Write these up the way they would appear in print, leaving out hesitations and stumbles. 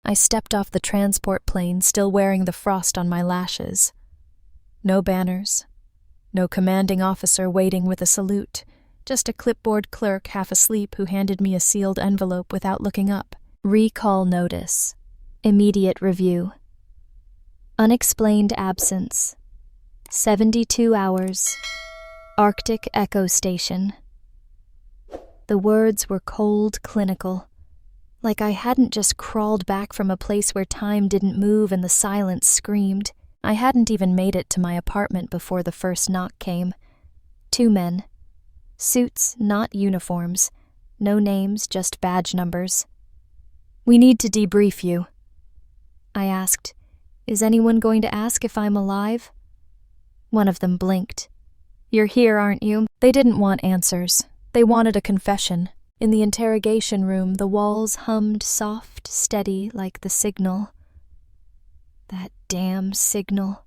I stepped off the transport plane, still wearing the frost on my lashes. No banners, no commanding officer waiting with a salute, just a clipboard clerk half asleep who handed me a sealed envelope without looking up. Recall notice. Immediate review. Unexplained absence. 72 hours. Arctic Echo Station. The words were cold, clinical, like I hadn't just crawled back from a place where time didn't move and the silence screamed. I hadn't even made it to my apartment before the first knock came. 2 men. Suits, not uniforms. No names, just badge numbers. "We need to debrief you." I asked, "Is anyone going to ask if I'm alive?" One of them blinked. "You're here, aren't you?" They didn't want answers. They wanted a confession. In the interrogation room, the walls hummed soft, steady, like the signal. That damn signal.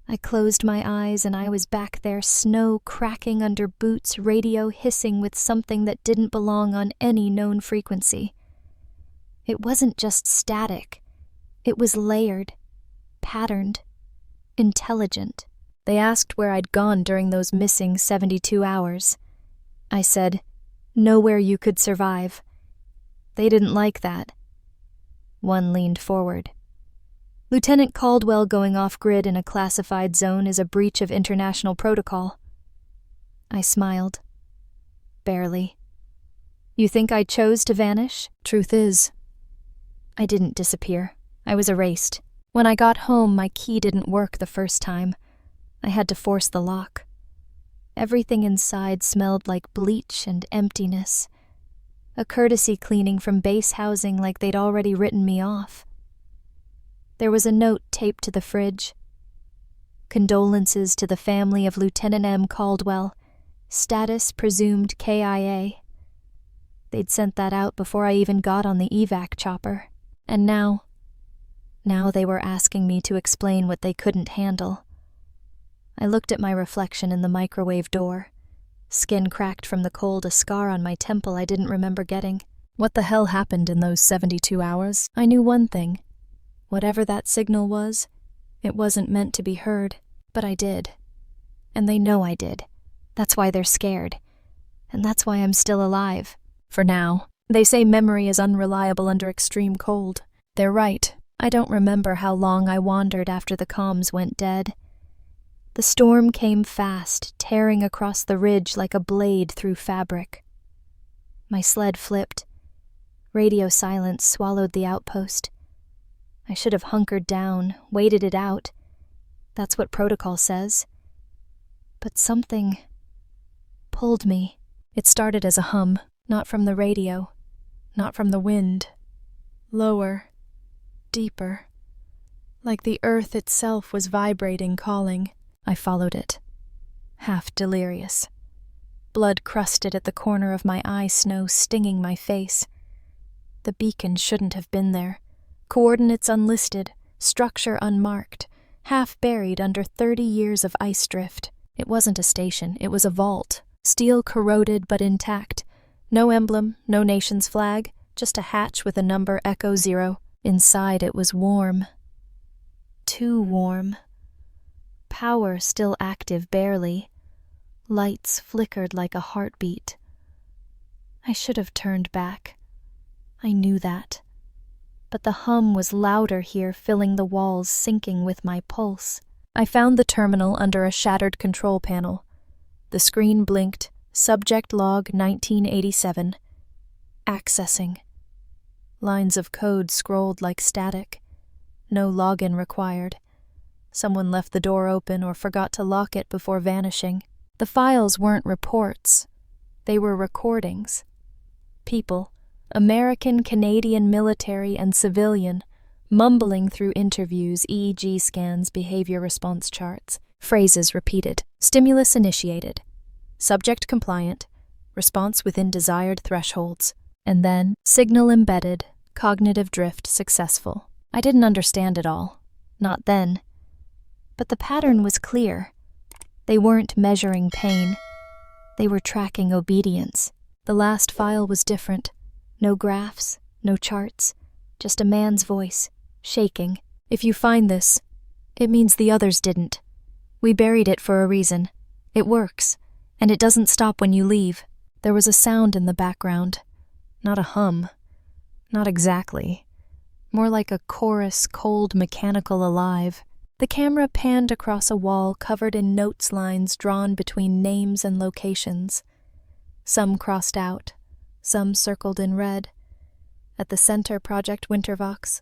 I closed my eyes and I was back there, snow cracking under boots, radio hissing with something that didn't belong on any known frequency. It wasn't just static. It was layered, patterned, intelligent. They asked where I'd gone during those missing 72 hours. I said, "Nowhere you could survive." They didn't like that. One leaned forward. "Lieutenant Caldwell going off-grid in a classified zone is a breach of international protocol." I smiled. Barely. "You think I chose to vanish?" "Truth is, I didn't disappear. I was erased. When I got home, my key didn't work the first time. I had to force the lock. Everything inside smelled like bleach and emptiness. A courtesy cleaning from base housing like they'd already written me off. There was a note taped to the fridge. "Condolences to the family of Lieutenant M. Caldwell. Status presumed KIA." They'd sent that out before I even got on the evac chopper. And now they were asking me to explain what they couldn't handle. I looked at my reflection in the microwave door. Skin cracked from the cold, a scar on my temple I didn't remember getting. What the hell happened in those 72 hours? I knew one thing. Whatever that signal was, it wasn't meant to be heard. But I did. And they know I did. That's why they're scared. And that's why I'm still alive. For now. They say memory is unreliable under extreme cold. They're right. I don't remember how long I wandered after the comms went dead. The storm came fast, tearing across the ridge like a blade through fabric. My sled flipped. Radio silence swallowed the outpost. I should have hunkered down, waited it out. That's what protocol says. But something pulled me. It started as a hum, not from the radio, not from the wind. Lower, deeper, like the earth itself was vibrating, calling. I followed it, half delirious. Blood crusted at the corner of my eye, snow stinging my face. The beacon shouldn't have been there. Coordinates unlisted, structure unmarked, half buried under 30 years of ice drift. It wasn't a station, it was a vault. Steel corroded but intact. No emblem, no nation's flag, just a hatch with a number Echo 0. Inside it was warm. Too warm. Power still active barely. Lights flickered like a heartbeat. I should have turned back. I knew that. But the hum was louder here, filling the walls, syncing with my pulse. I found the terminal under a shattered control panel. The screen blinked, subject log 1987. Accessing. Lines of code scrolled like static. No login required. Someone left the door open or forgot to lock it before vanishing. The files weren't reports. They were recordings. People, American, Canadian, military, and civilian, mumbling through interviews, EEG scans, behavior response charts. Phrases repeated. Stimulus initiated. Subject compliant. Response within desired thresholds. And then, signal embedded. Cognitive drift successful. I didn't understand it all. Not then. But the pattern was clear. They weren't measuring pain. They were tracking obedience. The last file was different. No graphs, no charts, just a man's voice, shaking. "If you find this, it means the others didn't. We buried it for a reason. It works, and it doesn't stop when you leave." There was a sound in the background. Not a hum. Not exactly. More like a chorus, cold, mechanical alive. The camera panned across a wall covered in notes lines drawn between names and locations. Some crossed out, some circled in red. At the center, Project Wintervox.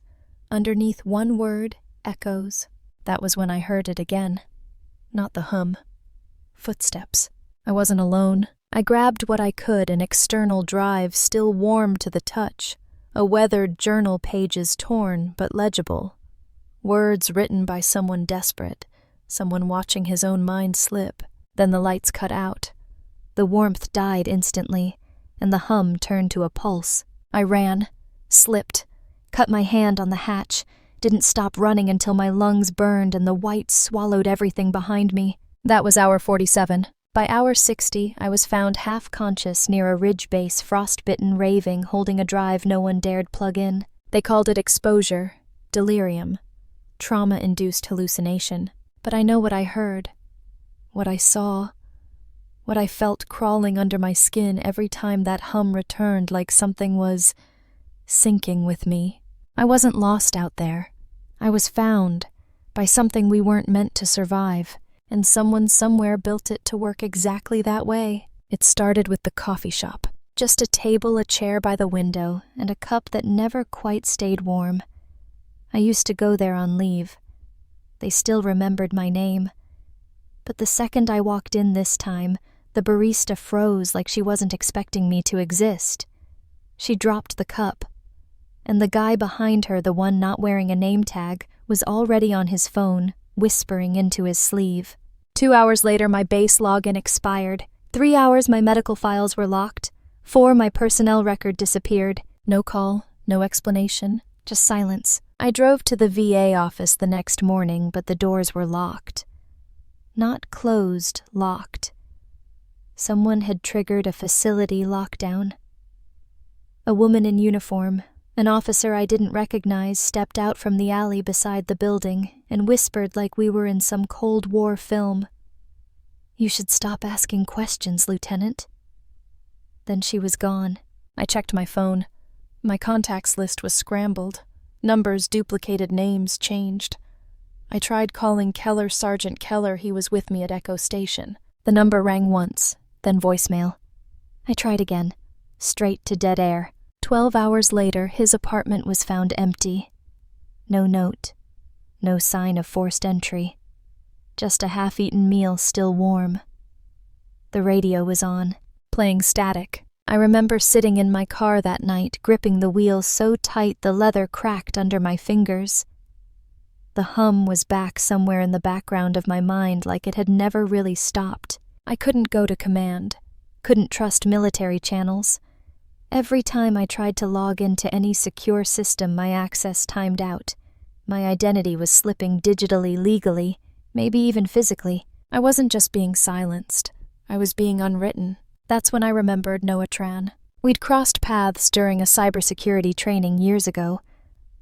Underneath one word, echoes. That was when I heard it again. Not the hum. Footsteps. I wasn't alone. I grabbed what I could, an external drive still warm to the touch. A weathered journal, pages torn but legible. Words written by someone desperate, someone watching his own mind slip. Then the lights cut out. The warmth died instantly, and the hum turned to a pulse. I ran, slipped, cut my hand on the hatch, didn't stop running until my lungs burned and the white swallowed everything behind me. That was hour 47. By hour 60, I was found half-conscious near a ridge base, frostbitten, raving, holding a drive no one dared plug in. They called it exposure, delirium, trauma-induced hallucination. But I know what I heard, what I saw, what I felt crawling under my skin every time that hum returned, like something was sinking with me. I wasn't lost out there. I was found by something we weren't meant to survive. And someone somewhere built it to work exactly that way. It started with the coffee shop. Just a table, a chair by the window, and a cup that never quite stayed warm. I used to go there on leave. They still remembered my name. But the second I walked in this time, the barista froze like she wasn't expecting me to exist. She dropped the cup, and the guy behind her, the one not wearing a name tag, was already on his phone, whispering into his sleeve. 2 hours later, my base login expired. 3 hours, my medical files were locked. 4, my personnel record disappeared. No call, no explanation, just silence. I drove to the VA office the next morning, but the doors were locked. Not closed, locked. Someone had triggered a facility lockdown. A woman in uniform, an officer I didn't recognize, stepped out from the alley beside the building and whispered like we were in some Cold War film. "You should stop asking questions, Lieutenant." Then she was gone. I checked my phone. My contacts list was scrambled. Numbers duplicated, names changed. I tried calling Keller, Sergeant Keller. He was with me at Echo Station. The number rang once, then voicemail. I tried again, straight to dead air. 12 hours later, his apartment was found empty. No note, no sign of forced entry. Just a half-eaten meal still warm. The radio was on, playing static. I remember sitting in my car that night, gripping the wheel so tight the leather cracked under my fingers. The hum was back somewhere in the background of my mind, like it had never really stopped. I couldn't go to command, couldn't trust military channels. Every time I tried to log into any secure system, my access timed out. My identity was slipping digitally, legally, maybe even physically. I wasn't just being silenced. I was being unwritten. That's when I remembered Noah Tran. We'd crossed paths during a cybersecurity training years ago.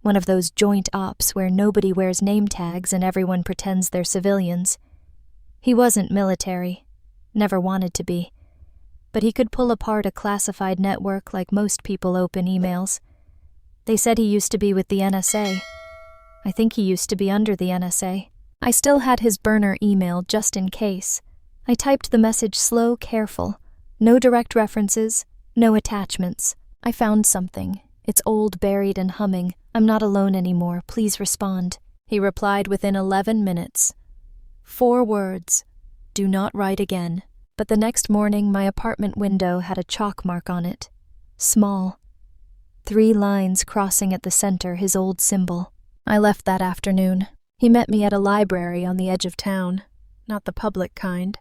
One of those joint ops where nobody wears name tags and everyone pretends they're civilians. He wasn't military. Never wanted to be. But he could pull apart a classified network like most people open emails. They said he used to be with the NSA. I think he used to be under the NSA. I still had his burner email just in case. I typed the message slow, careful. No direct references, no attachments. I found something. It's old, buried, and humming. "I'm not alone anymore. Please respond." He replied within 11 minutes. 4 words. "Do not write again." But the next morning, my apartment window had a chalk mark on it. Small. 3 lines crossing at the center, his old symbol. I left that afternoon. He met me at a library on the edge of town. Not the public kind.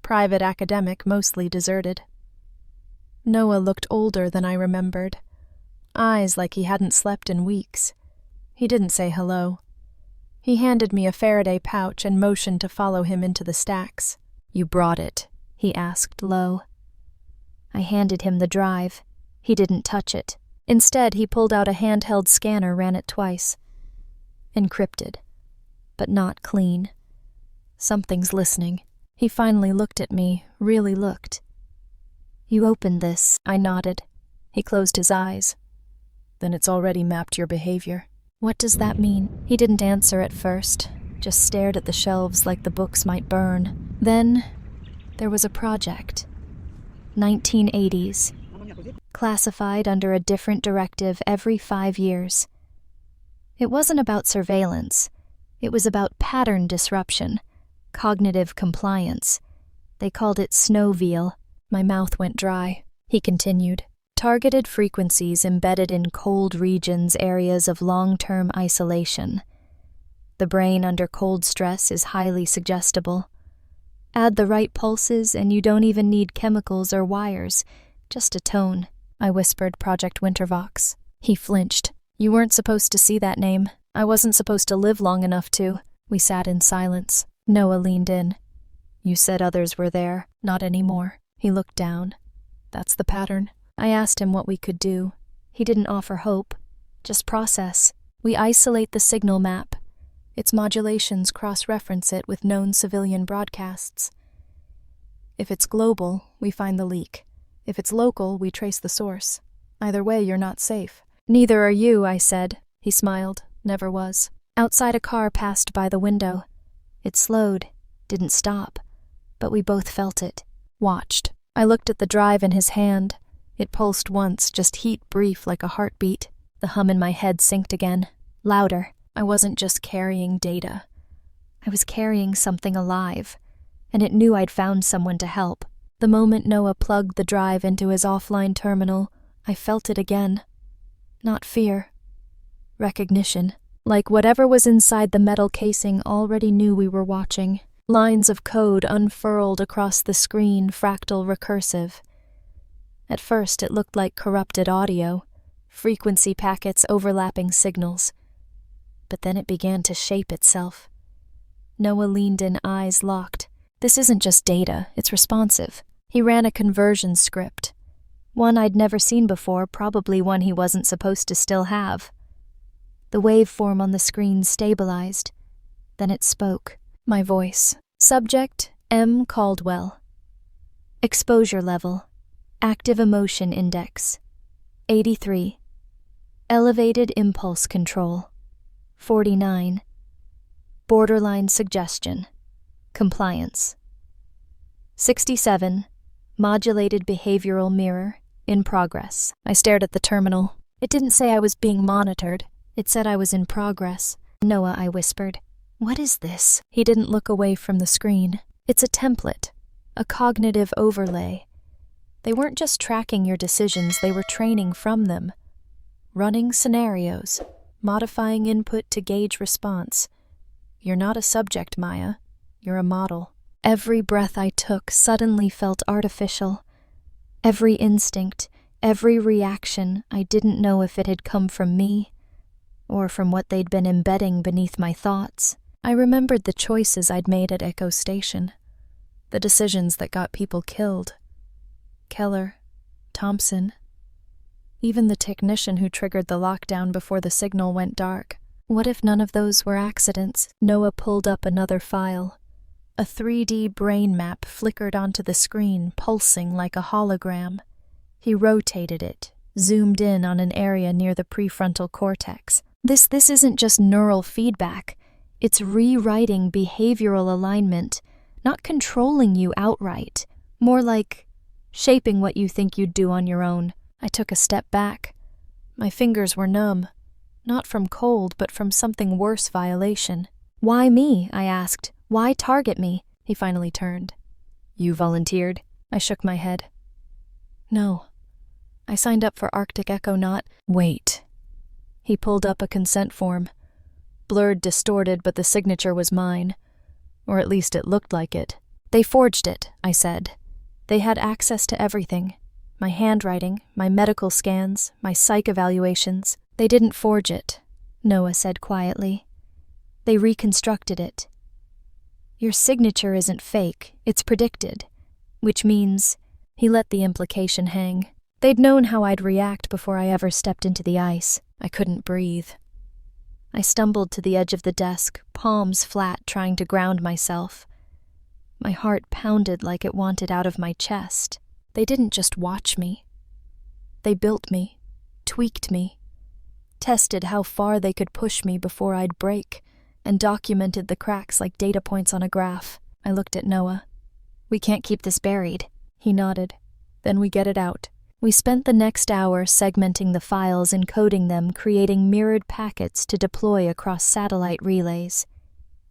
Private academic, mostly deserted. Noah looked older than I remembered. Eyes like he hadn't slept in weeks. He didn't say hello. He handed me a Faraday pouch and motioned to follow him into the stacks. "You brought it?" he asked low. I handed him the drive. He didn't touch it. Instead, he pulled out a handheld scanner, ran it twice. Encrypted, but not clean. Something's listening. He finally looked at me, really looked. You opened this, I nodded. He closed his eyes. Then it's already mapped your behavior. What does that mean? He didn't answer at first, just stared at the shelves like the books might burn. Then, there was a project. 1980s. Classified under a different directive every 5 years. It wasn't about surveillance. It was about pattern disruption, cognitive compliance. They called it snowveal. My mouth went dry. He continued. Targeted frequencies embedded in cold regions, areas of long-term isolation. The brain under cold stress is highly suggestible. Add the right pulses and you don't even need chemicals or wires, just a tone. I whispered Project Wintervox. He flinched. You weren't supposed to see that name. I wasn't supposed to live long enough to. We sat in silence. Noah leaned in. You said others were there. Not anymore. He looked down. That's the pattern. I asked him what we could do. He didn't offer hope. Just process. We isolate the signal map. Its modulations cross-reference it with known civilian broadcasts. If it's global, we find the leak. If it's local, we trace the source. Either way, you're not safe. Neither are you, I said. He smiled. Never was. Outside, a car passed by the window. It slowed, didn't stop, but we both felt it. Watched. I looked at the drive in his hand. It pulsed once, just heat brief like a heartbeat. The hum in my head synced again. Louder. I wasn't just carrying data. I was carrying something alive, and it knew I'd found someone to help. The moment Noah plugged the drive into his offline terminal, I felt it again. Not fear. Recognition. Like whatever was inside the metal casing already knew we were watching. Lines of code unfurled across the screen, fractal recursive. At first it looked like corrupted audio, frequency packets overlapping signals. But then it began to shape itself. Noah leaned in, eyes locked. This isn't just data, it's responsive. He ran a conversion script. One I'd never seen before, probably one he wasn't supposed to still have. The waveform on the screen stabilized. Then it spoke. My voice. Subject, M. Caldwell. Exposure level. Active emotion index. 83. Elevated impulse control. 49. Borderline suggestion. Compliance. 67. Modulated behavioral mirror. In progress. I stared at the terminal. It didn't say I was being monitored. It said I was in progress. Noah, I whispered. What is this? He didn't look away from the screen. It's a template. A cognitive overlay. They weren't just tracking your decisions, they were training from them. Running scenarios. Modifying input to gauge response. You're not a subject, Maya. You're a model. Every breath I took suddenly felt artificial. Every instinct, every reaction, I didn't know if it had come from me or from what they'd been embedding beneath my thoughts. I remembered the choices I'd made at Echo Station. The decisions that got people killed. Keller, Thompson, even the technician who triggered the lockdown before the signal went dark. What if none of those were accidents? Noah pulled up another file. A 3D brain map flickered onto the screen, pulsing like a hologram. He rotated it, zoomed in on an area near the prefrontal cortex. This isn't just neural feedback. It's rewriting behavioral alignment, not controlling you outright. More like shaping what you think you'd do on your own. I took a step back. My fingers were numb. Not from cold, but from something worse violation. Why me? I asked. Why target me? He finally turned. You volunteered? I shook my head. No. I signed up for Arctic Echo, not... Wait. He pulled up a consent form. Blurred, distorted, but the signature was mine. Or at least it looked like it. They forged it, I said. They had access to everything. My handwriting, my medical scans, my psych evaluations. They didn't forge it, Noah said quietly. They reconstructed it. Your signature isn't fake, it's predicted. Which means, he let the implication hang. They'd known how I'd react before I ever stepped into the ice. I couldn't breathe. I stumbled to the edge of the desk, palms flat, trying to ground myself. My heart pounded like it wanted out of my chest. They didn't just watch me. They built me, tweaked me, tested how far they could push me before I'd break, and documented the cracks like data points on a graph. I looked at Noah. "We can't keep this buried." He nodded. "Then we get it out." We spent the next hour segmenting the files, encoding them, creating mirrored packets to deploy across satellite relays.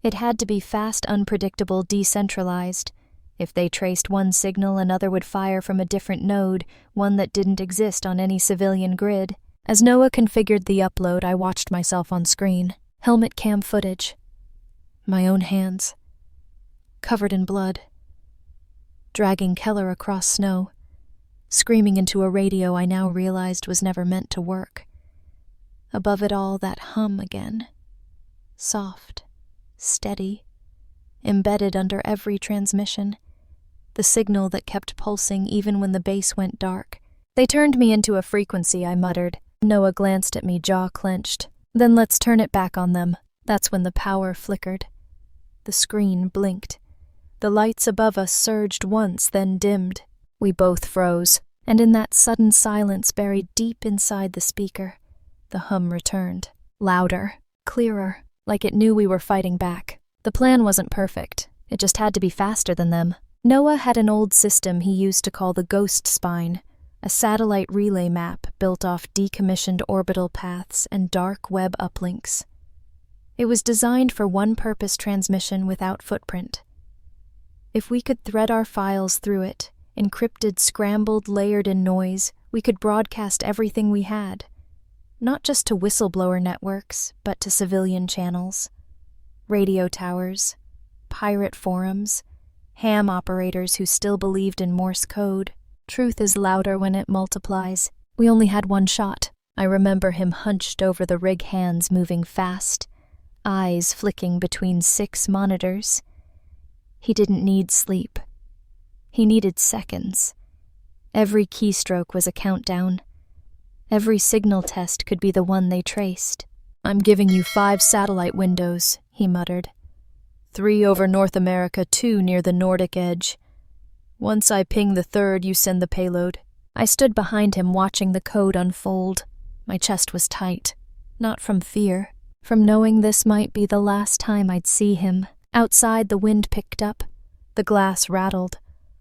It had to be fast, unpredictable, decentralized. If they traced one signal, another would fire from a different node, one that didn't exist on any civilian grid. As Noah configured the upload, I watched myself on screen. Helmet cam footage. My own hands. Covered in blood. Dragging Keller across snow. Screaming into a radio I now realized was never meant to work. Above it all, that hum again. Soft. Steady. Embedded under every transmission. The signal that kept pulsing even when the base went dark. "They turned me into a frequency," I muttered. Noah glanced at me, jaw clenched. "Then let's turn it back on them." That's when the power flickered. The screen blinked. The lights above us surged once, then dimmed. We both froze, and in that sudden silence buried deep inside the speaker, the hum returned. Louder, clearer, like it knew we were fighting back. The plan wasn't perfect. It just had to be faster than them. Noah had an old system he used to call the Ghost Spine, a satellite relay map built off decommissioned orbital paths and dark web uplinks. It was designed for one-purpose transmission without footprint. If we could thread our files through it, encrypted, scrambled, layered in noise, we could broadcast everything we had. Not just to whistleblower networks, but to civilian channels. Radio towers, pirate forums, ham operators who still believed in Morse code. Truth is louder when it multiplies. We only had one shot. I remember him hunched over the rig, hands moving fast, eyes flicking between 6 monitors. He didn't need sleep. He needed seconds. Every keystroke was a countdown. Every signal test could be the one they traced. "I'm giving you 5 satellite windows," he muttered. 3 over North America, 2 near the Nordic edge. Once I ping the 3rd, you send the payload. I stood behind him, watching the code unfold. My chest was tight. Not from fear, from knowing this might be the last time I'd see him. Outside, the wind picked up. The glass rattled.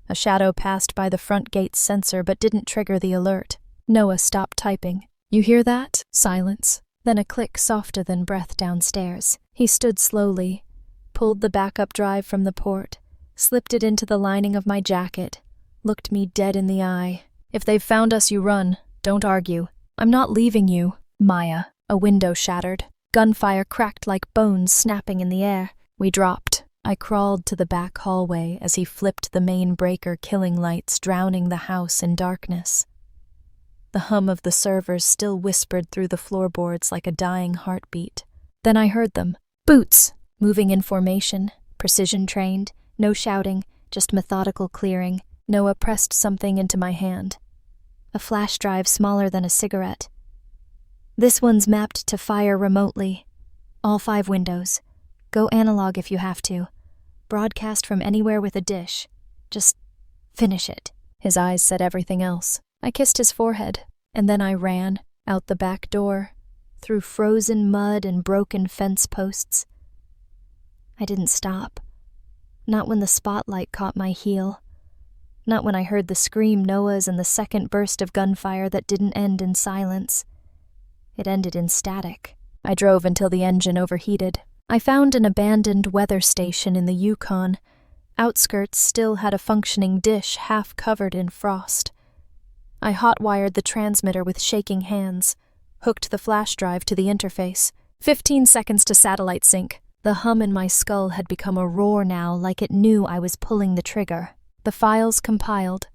A shadow passed by the front gate's sensor but didn't trigger the alert. Noah stopped typing. "You hear that?" Silence. Then a click softer than breath downstairs. He stood slowly, pulled the backup drive from the port, slipped it into the lining of my jacket, looked me dead in the eye. "If they've found us, you run. Don't argue. I'm not leaving you." Maya. A window shattered. Gunfire cracked like bones snapping in the air. We dropped. I crawled to the back hallway as he flipped the main breaker, killing lights, drowning the house in darkness. The hum of the servers still whispered through the floorboards like a dying heartbeat. Then I heard them. Boots! Moving in formation, precision-trained, no shouting, just methodical clearing. Noah pressed something into my hand. A flash drive smaller than a cigarette. "This one's mapped to fire remotely. All 5 windows. Go analog if you have to. Broadcast from anywhere with a dish. Just finish it." His eyes said everything else. I kissed his forehead, and then I ran, out the back door, through frozen mud and broken fence posts. I didn't stop. Not when the spotlight caught my heel. Not when I heard the scream Noah's and the second burst of gunfire that didn't end in silence. It ended in static. I drove until the engine overheated. I found an abandoned weather station in the Yukon. Outskirts still had a functioning dish half covered in frost. I hot-wired the transmitter with shaking hands, hooked the flash drive to the interface. 15 seconds to satellite sync. The hum in my skull had become a roar now, like it knew I was pulling the trigger. The files compiled.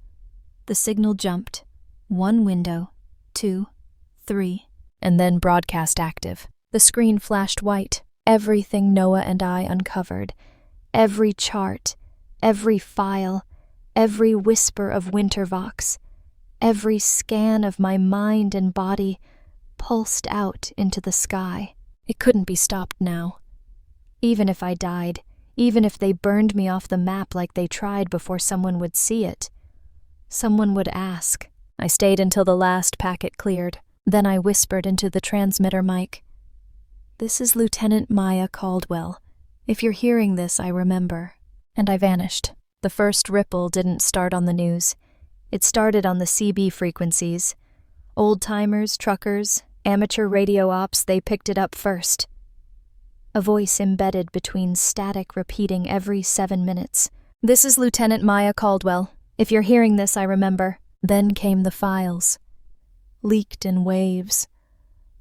The signal jumped. 1 window, 2, 3, and then broadcast active. The screen flashed white. Everything Noah and I uncovered. Every chart, every file, every whisper of Wintervox. Every scan of my mind and body pulsed out into the sky. It couldn't be stopped now. Even if I died, even if they burned me off the map like they tried before someone would see it, someone would ask. I stayed until the last packet cleared. Then I whispered into the transmitter mic, "This is Lieutenant Maya Caldwell. If you're hearing this, I remember." And I vanished. The first ripple didn't start on the news. It started on the CB frequencies. Old-timers, truckers, amateur radio ops, they picked it up first. A voice embedded between static repeating every 7 minutes. "This is Lieutenant Maya Caldwell. If you're hearing this, I remember." Then came the files. Leaked in waves.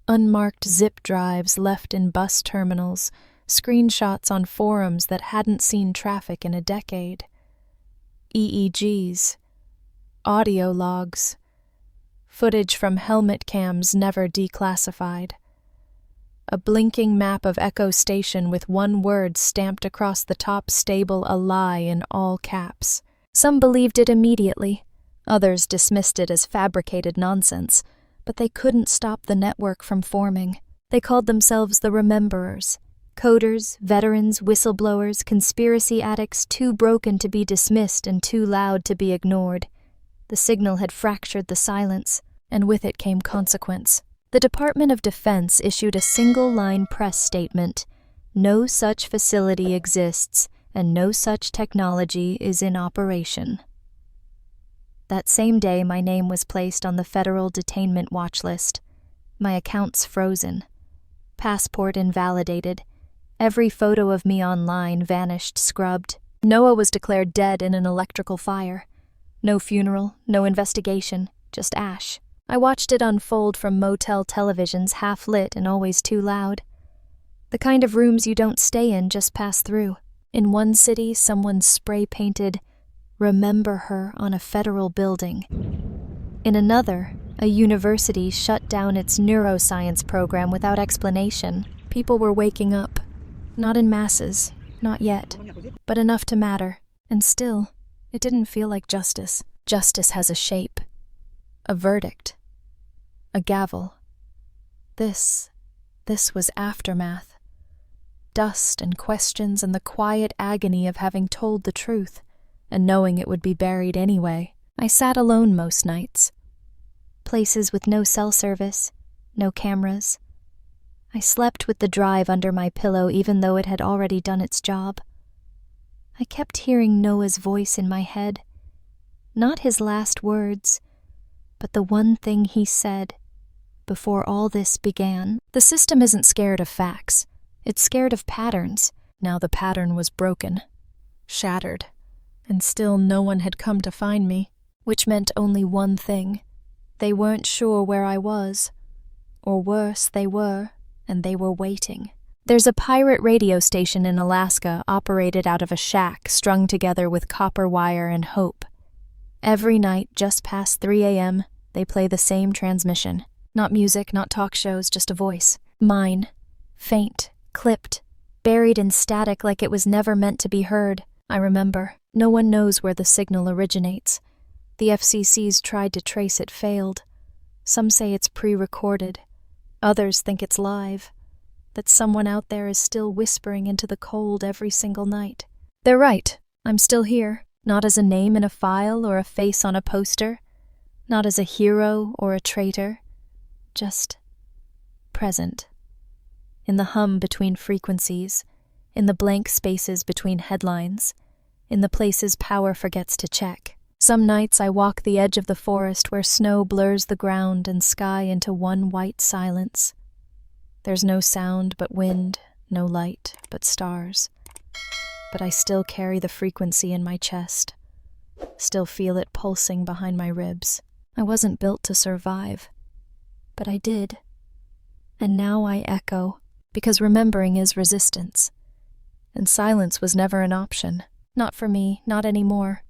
Unmarked zip drives left in bus terminals, screenshots on forums that hadn't seen traffic in a decade. EEGs. Audio logs. Footage from helmet cams never declassified. A blinking map of Echo Station with one word stamped across the top stable, "a lie" in all caps. Some believed it immediately. Others dismissed it as fabricated nonsense, but they couldn't stop the network from forming. They called themselves the Rememberers. Coders, veterans, whistleblowers, conspiracy addicts, too broken to be dismissed and too loud to be ignored. The signal had fractured the silence, and with it came consequence. The Department of Defense issued a single-line press statement: "No such facility exists, and no such technology is in operation." That same day, my name was placed on the federal detainment watch list. My accounts frozen. Passport invalidated. Every photo of me online vanished, scrubbed. Noah was declared dead in an electrical fire. No funeral, no investigation, just ash. I watched it unfold from motel televisions, half-lit and always too loud. The kind of rooms you don't stay in, just pass through. In one city, someone spray-painted, "Remember her" on a federal building. In another, a university shut down its neuroscience program without explanation. People were waking up. Not in masses, not yet, but enough to matter. And still, it didn't feel like justice. Justice has a shape. A verdict. A gavel. This was aftermath. Dust and questions and the quiet agony of having told the truth, and knowing it would be buried anyway. I sat alone most nights. Places with no cell service, no cameras. I slept with the drive under my pillow even though it had already done its job. I kept hearing Noah's voice in my head. Not his last words, but the one thing he said before all this began. The system isn't scared of facts. It's scared of patterns. Now the pattern was broken, shattered. And still no one had come to find me, which meant only one thing. They weren't sure where I was. Or worse, they were, and they were waiting. There's a pirate radio station in Alaska operated out of a shack strung together with copper wire and hope. Every night, just past 3 a.m., they play the same transmission. Not music, not talk shows, just a voice. Mine. Faint, clipped, buried in static like it was never meant to be heard. I remember. No one knows where the signal originates. The FCC's tried to trace it, failed. Some say it's pre-recorded. Others think it's live. That someone out there is still whispering into the cold every single night. They're right. I'm still here. Not as a name in a file or a face on a poster. Not as a hero or a traitor. Just present. In the hum between frequencies. In the blank spaces between headlines. In the places power forgets to check. Some nights I walk the edge of the forest where snow blurs the ground and sky into one white silence. There's no sound but wind, no light but stars. But I still carry the frequency in my chest. Still feel it pulsing behind my ribs. I wasn't built to survive. But I did. And now I echo, because remembering is resistance. And silence was never an option. Not for me, not anymore.